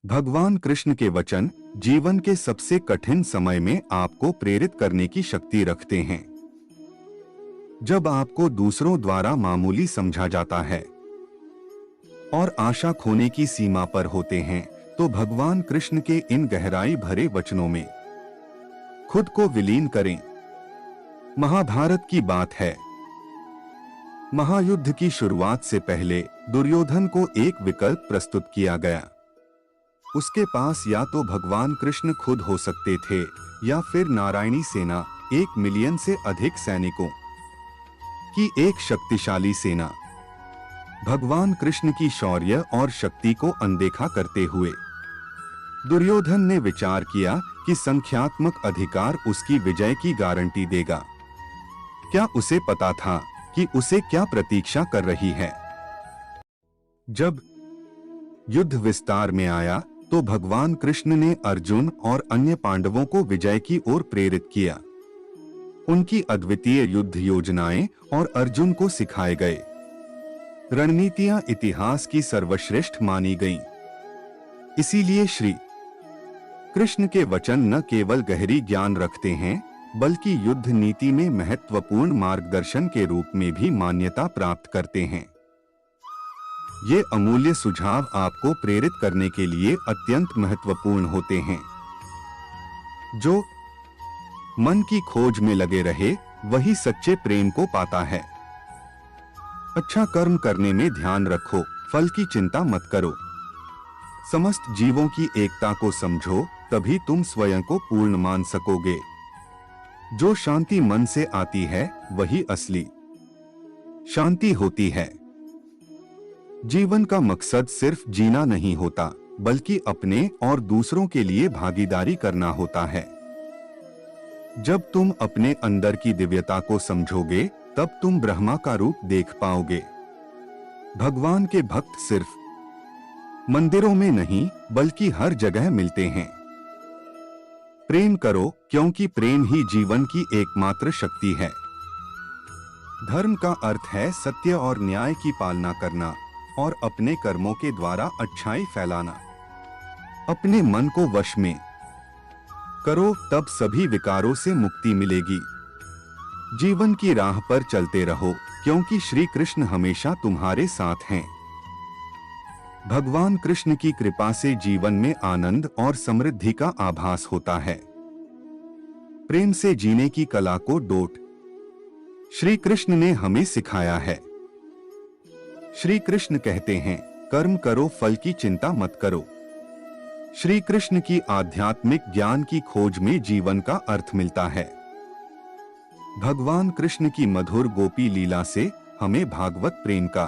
भगवान कृष्ण के वचन जीवन के सबसे कठिन समय में आपको प्रेरित करने की शक्ति रखते हैं। जब आपको दूसरों द्वारा मामूली समझा जाता है और आशा खोने की सीमा पर होते हैं, तो भगवान कृष्ण के इन गहराई भरे वचनों में खुद को विलीन करें। महाभारत की बात है। महायुद्ध की शुरुआत से पहले दुर्योधन को एक विकल्प प्रस्तुत किया गया। उसके पास या तो भगवान कृष्ण खुद हो सकते थे या फिर नारायणी सेना, 1 मिलियन से अधिक सैनिकों की एक शक्तिशाली सेना। भगवान कृष्ण की शौर्य और शक्ति को अनदेखा करते हुए दुर्योधन ने विचार किया कि संख्यात्मक अधिकार उसकी विजय की गारंटी देगा। क्या उसे पता था कि उसे क्या प्रतीक्षा कर रही है? जब युद्ध विस्तार में आया तो भगवान कृष्ण ने अर्जुन और अन्य पांडवों को विजय की ओर प्रेरित किया। उनकी अद्वितीय युद्ध योजनाएं और अर्जुन को सिखाए गए रणनीतियां इतिहास की सर्वश्रेष्ठ मानी गईं। इसीलिए श्री कृष्ण के वचन न केवल गहरी ज्ञान रखते हैं, बल्कि युद्ध नीति में महत्वपूर्ण मार्गदर्शन के रूप में भी मान्यता प्राप्त करते हैं। ये अमूल्य सुझाव आपको प्रेरित करने के लिए अत्यंत महत्वपूर्ण होते हैं। जो मन की खोज में लगे रहे, वही सच्चे प्रेम को पाता है। अच्छा कर्म करने में ध्यान रखो, फल की चिंता मत करो। समस्त जीवों की एकता को समझो, तभी तुम स्वयं को पूर्ण मान सकोगे। जो शांति मन से आती है, वही असली शांति होती है। जीवन का मकसद सिर्फ जीना नहीं होता, बल्कि अपने और दूसरों के लिए भागीदारी करना होता है। जब तुम अपने अंदर की दिव्यता को समझोगे, तब तुम ब्रह्मा का रूप देख पाओगे। भगवान के भक्त सिर्फ मंदिरों में नहीं, बल्कि हर जगह मिलते हैं। प्रेम करो, क्योंकि प्रेम ही जीवन की एकमात्र शक्ति है। धर्म का अर्थ है सत्य और न्याय की पालना करना और अपने कर्मों के द्वारा अच्छाई फैलाना। अपने मन को वश में करो, तब सभी विकारों से मुक्ति मिलेगी। जीवन की राह पर चलते रहो, क्योंकि श्री कृष्ण हमेशा तुम्हारे साथ हैं। भगवान कृष्ण की कृपा से जीवन में आनंद और समृद्धि का आभास होता है। प्रेम से जीने की कला को डोट श्री कृष्ण ने हमें सिखाया है। श्री कृष्ण कहते हैं, कर्म करो, फल की चिंता मत करो। श्री कृष्ण की आध्यात्मिक ज्ञान की खोज में जीवन का अर्थ मिलता है। भगवान कृष्ण की मधुर गोपी लीला से हमें भागवत प्रेम का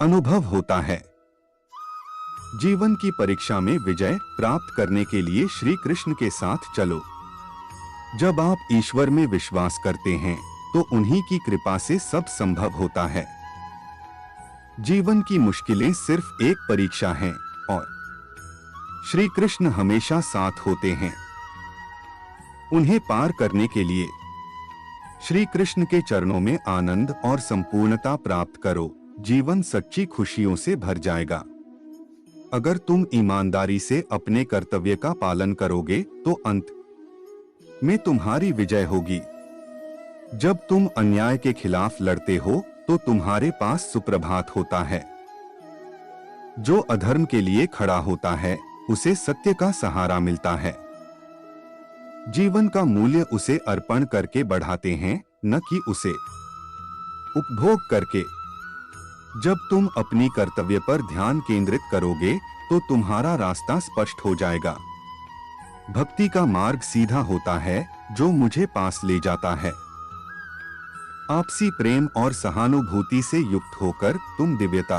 अनुभव होता है। जीवन की परीक्षा में विजय प्राप्त करने के लिए श्री कृष्ण के साथ चलो। जब आप ईश्वर में विश्वास करते हैं, तो उन्हीं की कृपा से सब संभव होता है। जीवन की मुश्किलें सिर्फ एक परीक्षा हैं और श्री कृष्ण हमेशा साथ होते हैं। उन्हें पार करने के लिए श्री कृष्ण के चरणों में आनंद और संपूर्णता प्राप्त करो। जीवन सच्ची खुशियों से भर जाएगा। अगर तुम ईमानदारी से अपने कर्तव्य का पालन करोगे, तो अंत में तुम्हारी विजय होगी। जब तुम अन्याय के खिलाफ लड़ते हो, तो तुम्हारे पास सुप्रभात होता है। जो अधर्म के लिए खड़ा होता है, उसे सत्य का सहारा मिलता है। जीवन का मूल्य उसे अर्पण करके बढ़ाते हैं, न कि उसे उपभोग करके। जब तुम अपनी कर्तव्य पर ध्यान केंद्रित करोगे, तो तुम्हारा रास्ता स्पष्ट हो जाएगा। भक्ति का मार्ग सीधा होता है, जो मुझे पास ले जाता है। आपसी प्रेम और सहानुभूति से युक्त होकर तुम दिव्यता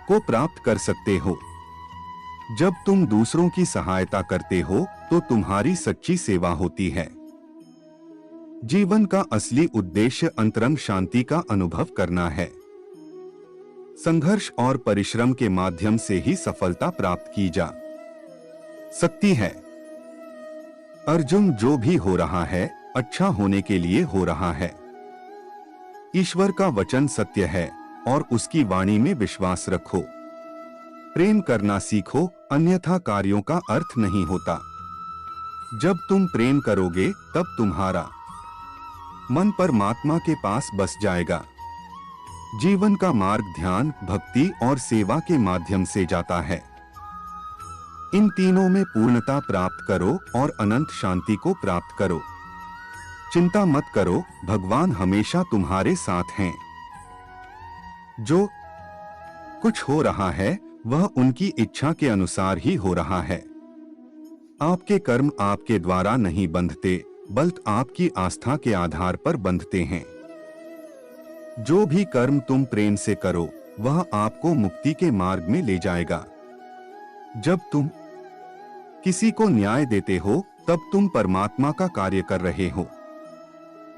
को प्राप्त कर सकते हो। जब तुम दूसरों की सहायता करते हो, तो तुम्हारी सच्ची सेवा होती है। जीवन का असली उद्देश्य अंतरंग शांति का अनुभव करना है। संघर्ष और परिश्रम के माध्यम से ही सफलता प्राप्त की जा सकती है। अर्जुन, जो भी हो रहा है, अच्छा होने के लिए हो रहा है। ईश्वर का वचन सत्य है और उसकी वाणी में विश्वास रखो। प्रेम करना सीखो, अन्यथा कार्यों का अर्थ नहीं होता। जब तुम प्रेम करोगे तब तुम्हारा मन परमात्मा के पास बस जाएगा। जीवन का मार्ग ध्यान, भक्ति और सेवा के माध्यम से जाता है। इन तीनों में पूर्णता प्राप्त करो और अनंत शांति को प्राप्त करो। चिंता मत करो, भगवान हमेशा तुम्हारे साथ हैं। जो कुछ हो रहा है वह उनकी इच्छा के अनुसार ही हो रहा है। आपके कर्म आपके द्वारा नहीं बंधते, बल्कि आपकी आस्था के आधार पर बंधते हैं। जो भी कर्म तुम प्रेम से करो वह आपको मुक्ति के मार्ग में ले जाएगा। जब तुम किसी को न्याय देते हो तब तुम परमात्मा का कार्य कर रहे हो।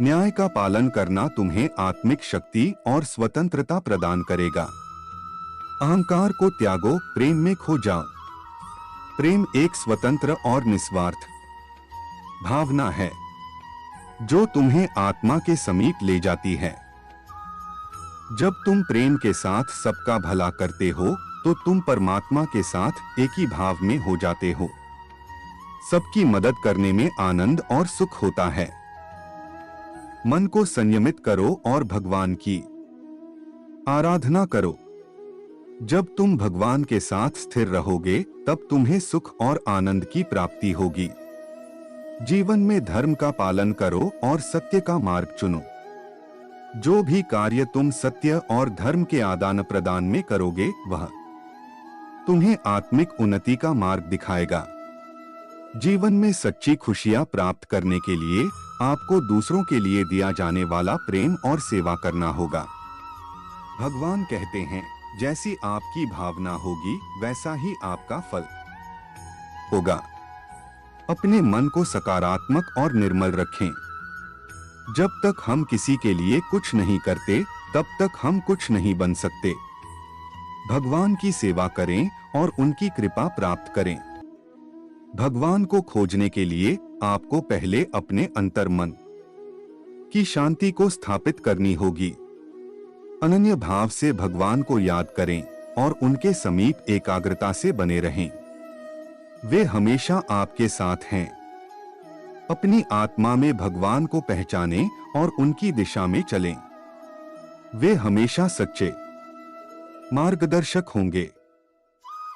न्याय का पालन करना तुम्हें आत्मिक शक्ति और स्वतंत्रता प्रदान करेगा। अहंकार को त्यागो, प्रेम में खो जाओ। प्रेम एक स्वतंत्र और निस्वार्थ भावना है जो तुम्हें आत्मा के समीप ले जाती है। जब तुम प्रेम के साथ सबका भला करते हो तो तुम परमात्मा के साथ एक ही भाव में हो जाते हो। सबकी मदद करने में आनंद और सुख होता है। मन को संयमित करो और भगवान की आराधना करो। जब तुम भगवान के साथ स्थिर रहोगे तब तुम्हें सुख और आनंद की प्राप्ति होगी। जीवन में धर्म का पालन करो और सत्य का मार्ग चुनो। जो भी कार्य तुम सत्य और धर्म के आदान प्रदान में करोगे वह तुम्हें आत्मिक उन्नति का मार्ग दिखाएगा। जीवन में सच्ची खुशियां प्राप्त करने के लिए आपको दूसरों के लिए दिया जाने वाला प्रेम और सेवा करना होगा। भगवान कहते हैं, जैसी आपकी भावना होगी वैसा ही आपका फल होगा। अपने मन को सकारात्मक और निर्मल रखें। जब तक हम किसी के लिए कुछ नहीं करते तब तक हम कुछ नहीं बन सकते। भगवान की सेवा करें और उनकी कृपा प्राप्त करें। भगवान को खोजने के लिए आपको पहले अपने अंतर्मन की शांति को स्थापित करनी होगी। अनन्य भाव से भगवान को याद करें और उनके समीप एकाग्रता से बने रहें। वे हमेशा आपके साथ हैं। अपनी आत्मा में भगवान को पहचानें और उनकी दिशा में चलें। वे हमेशा सच्चे मार्गदर्शक होंगे।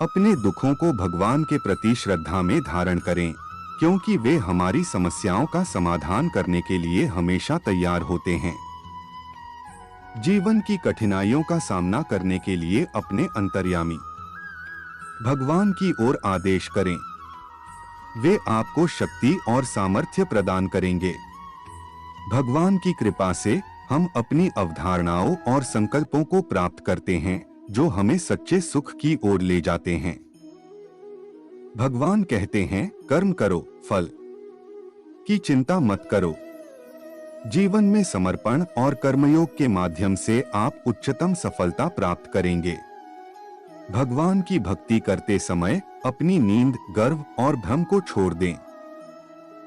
अपने दुखों को भगवान के प्रति श्रद्धा में धारण करें, क्योंकि वे हमारी समस्याओं का समाधान करने के लिए हमेशा तैयार होते हैं। जीवन की कठिनाइयों का सामना करने के लिए अपने अंतर्यामी भगवान की ओर आदेश करें। वे आपको शक्ति और सामर्थ्य प्रदान करेंगे। भगवान की कृपा से हम अपनी अवधारणाओं और संकल्पों को प्राप्त करते हैं जो हमें सच्चे सुख की ओर ले जाते हैं। भगवान कहते हैं, कर्म करो, फल की चिंता मत करो। जीवन में समर्पण और कर्मयोग के माध्यम से आप उच्चतम सफलता प्राप्त करेंगे। भगवान की भक्ति करते समय अपनी नींद, गर्व और भ्रम को छोड़ दें।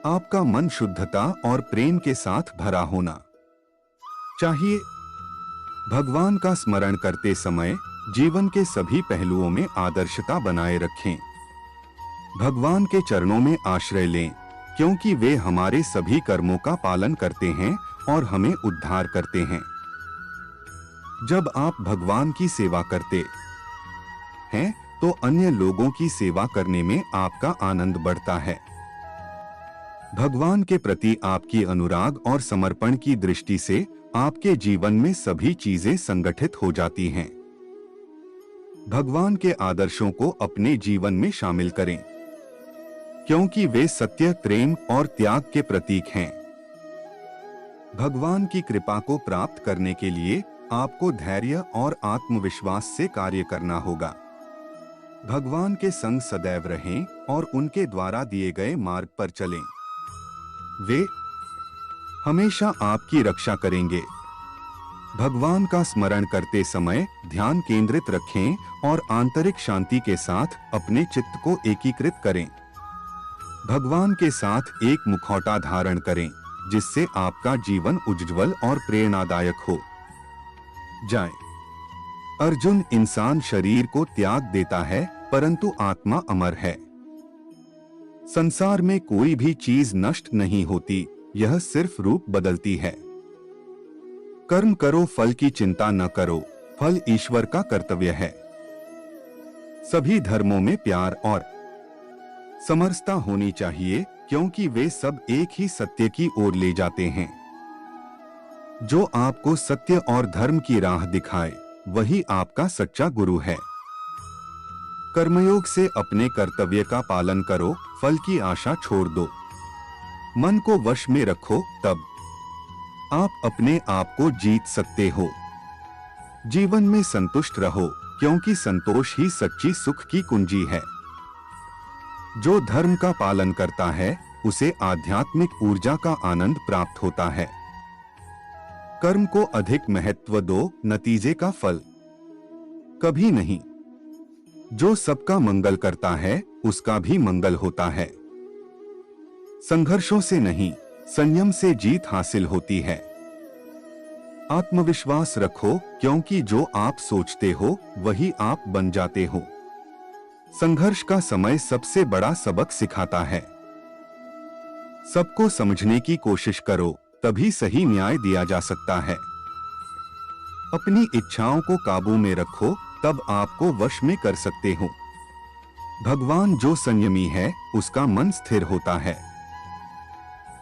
आपका मन शुद्धता और प्रेम के साथ भरा होना चाहिए। भगवान का स्मरण करते समय जीवन के सभी पहलुओं में आदर्शता बनाए रखें। भगवान के चरणों में आश्रय लें, क्योंकि वे हमारे सभी कर्मों का पालन करते हैं और हमें उद्धार करते हैं। जब आप भगवान की सेवा करते हैं तो अन्य लोगों की सेवा करने में आपका आनंद बढ़ता है। भगवान के प्रति आपकी अनुराग और समर्पण की दृष्टि से आपके जीवन में सभी चीजें संगठित हो जाती हैं। भगवान के आदर्शों को अपने जीवन में शामिल करें, क्योंकि वे सत्य, प्रेम और त्याग के प्रतीक हैं। भगवान की कृपा को प्राप्त करने के लिए आपको धैर्य और आत्मविश्वास से कार्य करना होगा। भगवान के संग सदैव रहें और उनके द्वारा दिए गए मार्ग पर चलें। वे हमेशा आपकी रक्षा करेंगे। भगवान का स्मरण करते समय ध्यान केंद्रित रखें और आंतरिक शांति के साथ अपने चित्त को एकीकृत करें। भगवान के साथ एक मुखौटा धारण करें, जिससे आपका जीवन उज्ज्वल और प्रेरणादायक हो जाए। अर्जुन, इंसान शरीर को त्याग देता है परंतु आत्मा अमर है। संसार में कोई भी चीज नष्ट नहीं होती, यह सिर्फ रूप बदलती है। कर्म करो, फल की चिंता न करो, फल ईश्वर का कर्तव्य है। सभी धर्मों में प्यार और समरसता होनी चाहिए, क्योंकि वे सब एक ही सत्य की ओर ले जाते हैं। जो आपको सत्य और धर्म की राह दिखाए, वही आपका सच्चा गुरु है। कर्मयोग से अपने कर्तव्य का पालन करो, फल की आशा छोड़ दो। मन को वश में रखो, तब आप अपने आप को जीत सकते हो। जीवन में संतुष्ट रहो, क्योंकि संतोष ही सच्ची सुख की कुंजी है। जो धर्म का पालन करता है, उसे आध्यात्मिक ऊर्जा का आनंद प्राप्त होता है। कर्म को अधिक महत्व दो, नतीजे का फल कभी नहीं। जो सबका मंगल करता है, उसका भी मंगल होता है। संघर्षों से नहीं, संयम से जीत हासिल होती है। आत्मविश्वास रखो, क्योंकि जो आप सोचते हो वही आप बन जाते हो। संघर्ष का समय सबसे बड़ा सबक सिखाता है। सबको समझने की कोशिश करो, तभी सही न्याय दिया जा सकता है। अपनी इच्छाओं को काबू में रखो, तब आपको वश में कर सकते हो। भगवान जो संयमी है, उसका मन स्थिर होता है।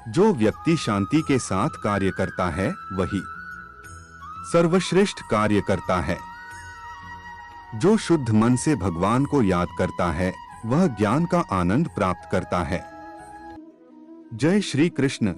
जो व्यक्ति शांति के साथ कार्य करता है, वही सर्वश्रेष्ठ कार्य करता है। जो शुद्ध मन से भगवान को याद करता है, वह ज्ञान का आनंद प्राप्त करता है। जय श्री कृष्ण।